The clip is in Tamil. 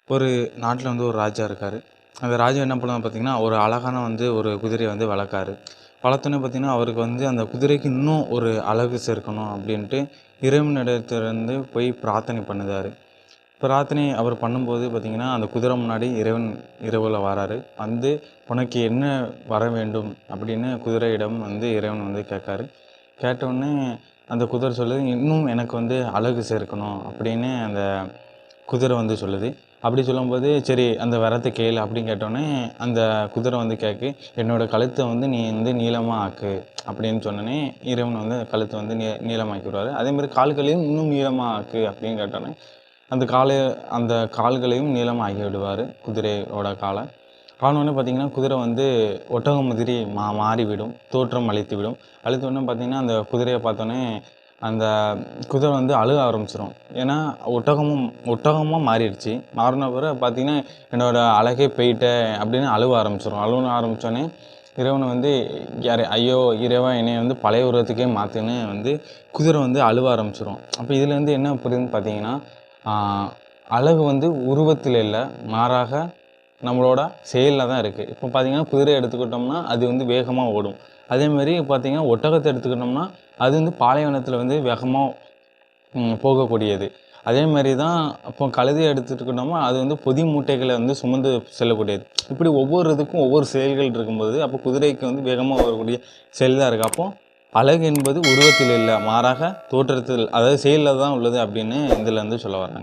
ஒரு நாட்டில் வந்து ஒரு ராஜா இருக்கார். அந்த ராஜா என்ன பண்ணுவார் பார்த்தீங்கன்னா, ஒரு அழகான வந்து ஒரு குதிரையை வந்து வளர்க்காரு. வளர்த்தோன்னே பார்த்தீங்கன்னா, அவருக்கு வந்து அந்த குதிரைக்கு இன்னும் ஒரு அழகு சேர்க்கணும் அப்படின்ட்டு இறைவனிடத்திலிருந்து போய் பிரார்த்தனை பண்ணுதாரு. பிரார்த்தனை அவர் பண்ணும்போது பார்த்தீங்கன்னா, அந்த குதிரை முன்னாடி இறைவன் இரவுல வராரு. வந்து உனக்கு என்ன வர வேண்டும் அப்படின்னு குதிரையிடம் வந்து இறைவன் வந்து கேட்காரு. கேட்டவுடனே அந்த குதிரை சொல்லுது, இன்னும் எனக்கு வந்து அழகு சேர்க்கணும் அப்படின்னு அந்த குதிரை வந்து சொல்லுது. அப்படி சொல்லும்போது, சரி அந்த வரத்த கேளு அப்படின்னு கேட்டோன்னே, அந்த குதிரை வந்து கேட்கு, என்னோட கழுத்த வந்து நீ வந்து நீளமா ஆக்கு அப்படின்னு சொன்னோன்னே, இறைவன் வந்து கழுத்த வந்து நீளமாக்கிருவாரு. அதேமாதிரி கால்களையும் இன்னும் நீளமா ஆக்கு அப்படின்னு கேட்டோன்னே, அந்த அந்த கால்களையும் நீளமா ஆக்கி விடுவார் குதிரையோட கால. ஆனோடனே பார்த்தீங்கன்னா, குதிரை வந்து ஒட்டகம் மாதிரி மாறிவிடும். தோற்றம் அளித்துவிடும். அளித்தோடனே பார்த்தீங்கன்னா, அந்த குதிரைய பார்த்தோன்னே, அந்த குதிரை வந்து அழுக ஆரம்பிச்சிரும். ஏன்னா, ஒட்டகமா மாறிடுச்சு. மாறுன பிறகு பார்த்தீங்கன்னா, என்னோட அழகே போயிட்டே அப்படின்னு அழுவ ஆரம்பிச்சிரும். அழுவ ஆரம்பித்தோன்னே, இறைவன் வந்து ஐயோ! இறைவா என்னைய வந்து பழைய உருவத்துக்கே மாத்துன்னு வந்து குதிரை வந்து அழுவ ஆரம்பிச்சிரும். அப்போ இதுலேருந்து என்ன புரியுதுன்னு பார்த்தீங்கன்னா, அழகு வந்து உருவத்தில் இல்ல, மாறாக நம்மளோட செயல்ல தான் இருக்குது. இப்போ பார்த்தீங்கன்னா, குதிரையை எடுத்துக்கிட்டோம்னா, அது வந்து வேகமா ஓடும். அதேமாரி பார்த்தீங்கன்னா, ஒட்டகத்தை எடுத்துக்கிட்டோம்னா, அது வந்து பாலைவனத்தில வந்து வேகமா போகக்கூடியது. அதேமாரி தான் இப்போ கழுதையை எடுத்துக்கிட்டோம்னா, அது வந்து பொதி மூட்டைகளை வந்து சுமந்து செல்லக்கூடியது. இப்படி ஒவ்வொரு இதுக்கும் ஒவ்வொரு செயல்கள் இருக்கும்போது, அப்போ குதிரைக்கு வந்து வேகமா வரக்கூடிய செயல் தான் இருக்குது. அப்போ அழகு என்பது உருவத்தில் இல்ல, மாறாக தோற்றத்தில், அதாவது செயல்ல தான் உள்ளது அப்படின்னு இதில வந்து சொல்ல வராங்க.